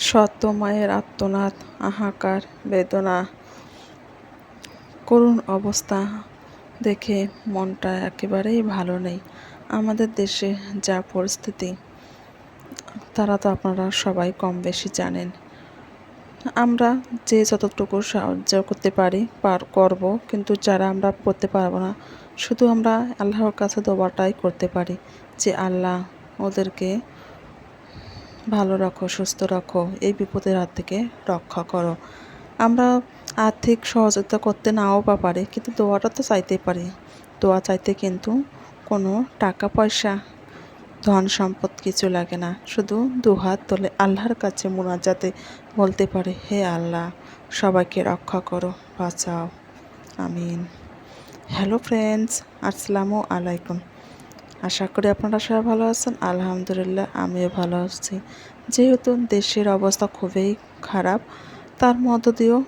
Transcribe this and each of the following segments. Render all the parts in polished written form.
শত মায়ের আর্তনাদ, হাহাকার, বেদনা, করুণ অবস্থা দেখে মনটা একেবারেই ভালো নেই। আমাদের দেশে যা পরিস্থিতি, তারা তো আপনারা সবাই কম বেশি জানেন। আমরা যে যতটুকু সাহায্য করতে পারি করব, কিন্তু যারা আমরা করতে পারবো না, শুধু আমরা আল্লাহর কাছে দোয়াটাই করতে পারি যে আল্লাহ ওদেরকে ভালো রাখো, সুস্থ রাখো, এই বিপদের হাত থেকে রক্ষা করো। আমরা আর্থিক সহযোগিতা করতে নাও বা পারি, কিন্তু দোয়াটা তো চাইতেই পারি। দোয়া চাইতে কিন্তু কোনো টাকা পয়সা, ধন সম্পদ কিছু লাগে না। শুধু দুহাত তুলে আল্লাহর কাছে মুনাজাতে বলতে পারে, হে আল্লাহ, সবাইকে রক্ষা করো, বাঁচাও, আমিন। হ্যালো ফ্রেন্ডস, আসসালামু আলাইকুম। আশা করি আপনারা সবাই ভালো আছেন। আলহামদুলিল্লাহ, আমিও ভালো আছি। যেহেতু দেশের অবস্থা খুবই খারাপ, তার মধ্য দিয়েও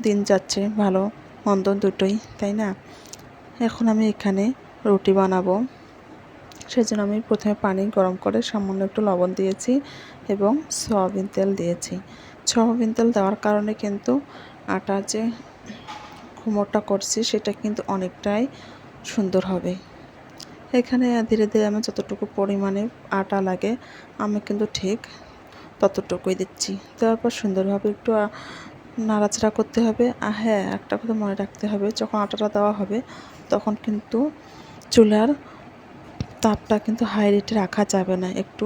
দিন যাচ্ছে ভালো মন্দ দুটোই, তাই না? এখন আমি এখানে রুটি বানাবো। সেজন্য আমি প্রথমে পানি গরম করে সামান্য একটু লবণ দিয়েছি এবং সয়াবিন তেল দিয়েছি। সয়াবিন তেল দেওয়ার কারণে কিন্তু আটা যে ঘুমোটা করছি সেটা কিন্তু অনেকটাই সুন্দর হবে। এখানে ধীরে ধীরে আমি যতটুকু পরিমাণে আটা লাগে আমি কিন্তু ঠিক ততটুকুই দিচ্ছি। দেওয়ার পর সুন্দরভাবে একটু নাড়াচাড়া করতে হবে। হ্যাঁ, একটা কথা মনে রাখতে হবে, যখন আটাটা দেওয়া হবে তখন কিন্তু চুলার তাপটা কিন্তু হাই হিটে রাখা যাবে না, একটু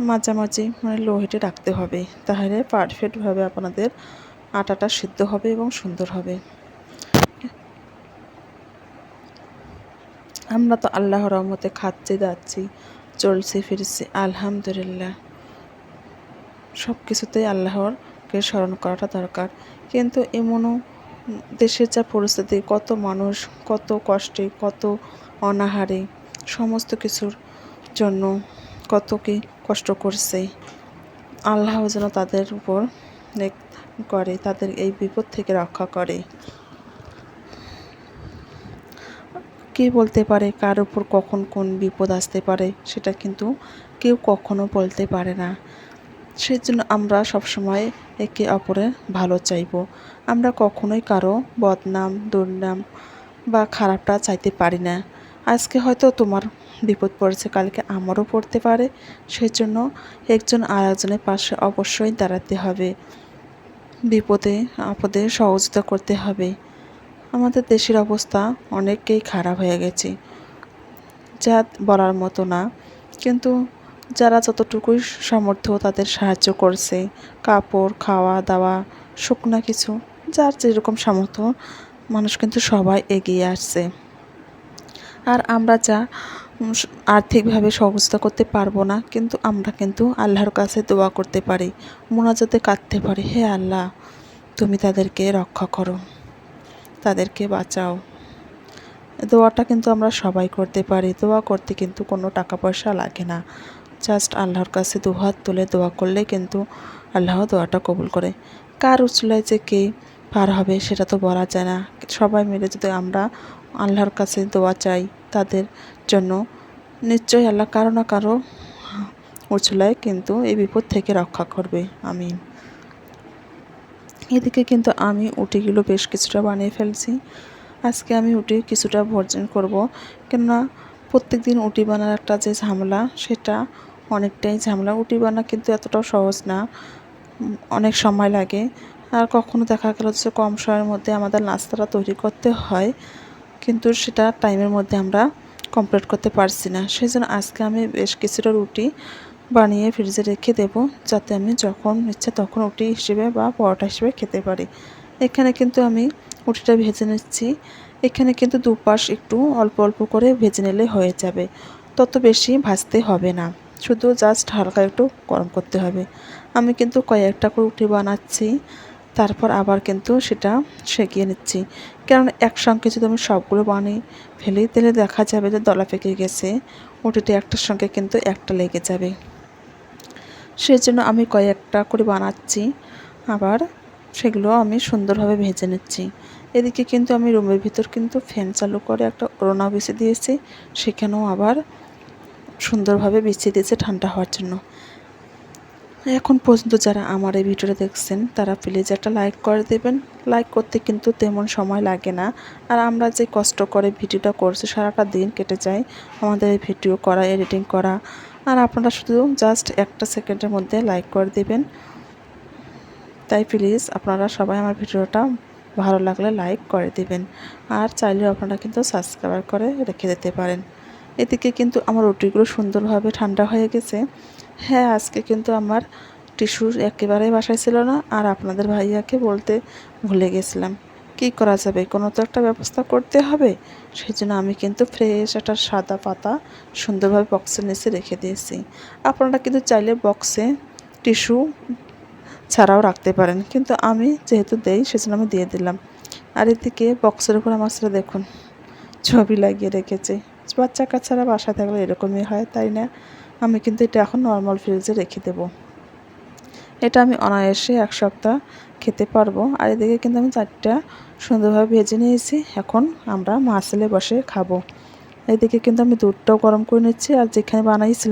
মাঝামাঝি মানে লো হিটে রাখতে হবে। তাহলে পারফেক্টভাবে আপনাদের আটাটা সিদ্ধ হবে এবং সুন্দর হবে। আমরা তো আল্লাহর রহমতে খাচ্ছি যাচ্ছি, চলছি ফিরছি, আলহামদুলিল্লাহ। সব কিছুতেই আল্লাহরকে স্মরণ করাটা দরকার। কিন্তু এমনও দেশের যা পরিস্থিতি, কত মানুষ কত কষ্টে, কত অনাহারে, সমস্ত কিছুর জন্য কত কি কষ্ট করছে। আল্লাহ যেন তাদের উপর করে, তাদের এই বিপদ থেকে রক্ষা করে। কে বলতে পারে কার উপর কখন কোন বিপদ আসতে পারে, সেটা কিন্তু কেউ কখনো বলতে পারে না। সেজন্য আমরা সবসময় একে অপরের ভালো চাইব। আমরা কখনোই কারো বদনাম, দুর্নাম বা খারাপটা চাইতে পারি না। আজকে হয়তো তোমার বিপদ পড়েছে, কালকে আমারও পড়তে পারে। সেজন্য একজন আর একজনের পাশে অবশ্যই দাঁড়াতে হবে, বিপদে আপদে সহযোগিতা করতে হবে। আমাদের দেশের অবস্থা অনেকটাই খারাপ হয়ে গেছে, যা বলার মতো না। কিন্তু যারা যতটুকুই সামর্থ্য তাদের সাহায্য করছে, কাপড়, খাওয়া দাওয়া, শুকনো কিছু, যার যেরকম সামর্থ্য, মানুষ কিন্তু সবাই এগিয়ে আসছে। আর আমরা যা আর্থিকভাবে সহযোগিতা করতে পারবো না, কিন্তু আমরা কিন্তু আল্লাহর কাছে দোয়া করতে পারি, মোনাজাতে কাঁদতে পারি, হে আল্লাহ, তুমি তাদেরকে রক্ষা করো, তাদেরকে বাঁচাও। দোয়াটা কিন্তু আমরা সবাই করতে পারি। দোয়া করতে কিন্তু কোনো টাকা পয়সা লাগে না। জাস্ট আল্লাহর কাছে দুহাত তুলে দোয়া করলে কিন্তু আল্লাহ দোয়াটা কবুল করে। কার উচলায় যে কে পার হবে সেটা তো বলা যায় না। সবাই মিলে যদি আমরা আল্লাহর কাছে দোয়া চাই তাদের জন্য, নিশ্চয়ই আল্লাহ কারো না কারো উচলায় কিন্তু এই বিপদ থেকে রক্ষা করবে, আমিন। এদিকে কিন্তু আমি উটিগুলো বেশ কিছুটা বানিয়ে ফেলছি। আজকে আমি উটি কিছুটা ভর্জন করব, কেননা প্রত্যেক দিন উটি বানার একটা যে ঝামেলা, সেটা অনেকটাই ঝামেলা। উটি বানা কিন্তু এতটাও সহজ না, অনেক সময় লাগে। আর কখনো দেখা গেল যে কম সময়ের মধ্যে আমাদের নাস্তাটা তৈরি করতে হয়, কিন্তু সেটা টাইমের মধ্যে আমরা কমপ্লিট করতে পারছি না। সেই জন্য আজকে আমি বেশ কিছুটা রুটি বানিয়ে ফ্রিজে রেখে দেব, যাতে আমি যখন ইচ্ছে তখন রুটি হিসেবে বা পরোটা হিসেবে খেতে পারি। এখানে কিন্তু আমি রুটিটা ভেজে নিচ্ছি। এখানে কিন্তু দুপাশ একটু অল্প অল্প করে ভেজে নিলে হয়ে যাবে, তত বেশি ভাজতে হবে না, শুধু জাস্ট হালকা একটু গরম করতে হবে। আমি কিন্তু কয়েকটা করে রুটি বানাচ্ছি, তারপর আবার কিন্তু সেটা সেঁকিয়ে নিচ্ছি। কারণ একসঙ্গে যদি আমি সবগুলো বানিয়ে ফেলি তাহলে দেখা যাবে যে দলা পেকে গেছে, রুটিটা একটার সঙ্গে কিন্তু একটা লেগে যাবে। সেই জন্য আমি কয়েকটা করে বানাচ্ছি, আবার সেগুলো আমি সুন্দরভাবে ভেজে নিচ্ছি। এদিকে কিন্তু আমি রুমের ভিতর কিন্তু ফ্যান চালু করে একটা ওড়না বিছিয়ে দিয়েছি, সেখানেও আবার সুন্দরভাবে বিছিয়ে দিয়েছে ঠান্ডা হওয়ার জন্য। এখন পর্যন্ত যারা আমার এই ভিডিওটা দেখছেন তারা প্লিজ একটা লাইক করে দেবেন। লাইক করতে কিন্তু তেমন সময় লাগে না, আর আমরা যে কষ্ট করে ভিডিওটা করছি সারাটা দিন কেটে যায় আমাদের এই ভিডিও করা, এডিটিং করা, আর আপনারা শুধু জাস্ট একটা সেকেন্ডের মধ্যে লাইক করে দেবেন। তাই প্লিজ আপনারা সবাই আমার ভিডিওটা ভালো লাগলে লাইক করে দিবেন, আর চাইলেও আপনারা কিন্তু সাবস্ক্রাইব করে রেখে দিতে পারেন। এদিকে কিন্তু আমার রুটিগুলো সুন্দরভাবে ঠান্ডা হয়ে গেছে। হ্যাঁ, আজকে কিন্তু আমার টিস্যু একেবারেই বাসায় ছিল না, আর আপনাদের ভাইয়াকে বলতে ভুলে গেছিলাম। কি করা যাবে, কোনো তো একটা ব্যবস্থা করতে হবে। সেই জন্য আমি কিন্তু ফ্রেশ একটা সাদা পাতা সুন্দরভাবে বক্সের নিচে রেখে দিয়েছি। আপনারা কিন্তু চাইলে বক্সে টিস্যু ছাড়াও রাখতে পারেন, কিন্তু আমি যেহেতু দেই সেজন্য আমি দিয়ে দিলাম। আর এদিকে বক্সের উপর আমার ছেলে দেখুন ছবি লাগিয়ে রেখেছে। বাচ্চা কাচ্চারা বাসায় থাকলে এরকমই হয়, তাই না? আমি কিন্তু এটা এখন নর্মাল ফ্রিজে রেখে দেব। এটা আমি অনায়াসে 1 সপ্তাহ খেতে পারবো। আর এদিকে কিন্তু আমি 4টা সুন্দরভাবে ভেজে নিয়েছি। এখন আমরা মাছেলে বসে খাবো। এদিকে কিন্তু আমি দুধটাও গরম করে নিচ্ছি, আর যেখানে বানাইছিলাম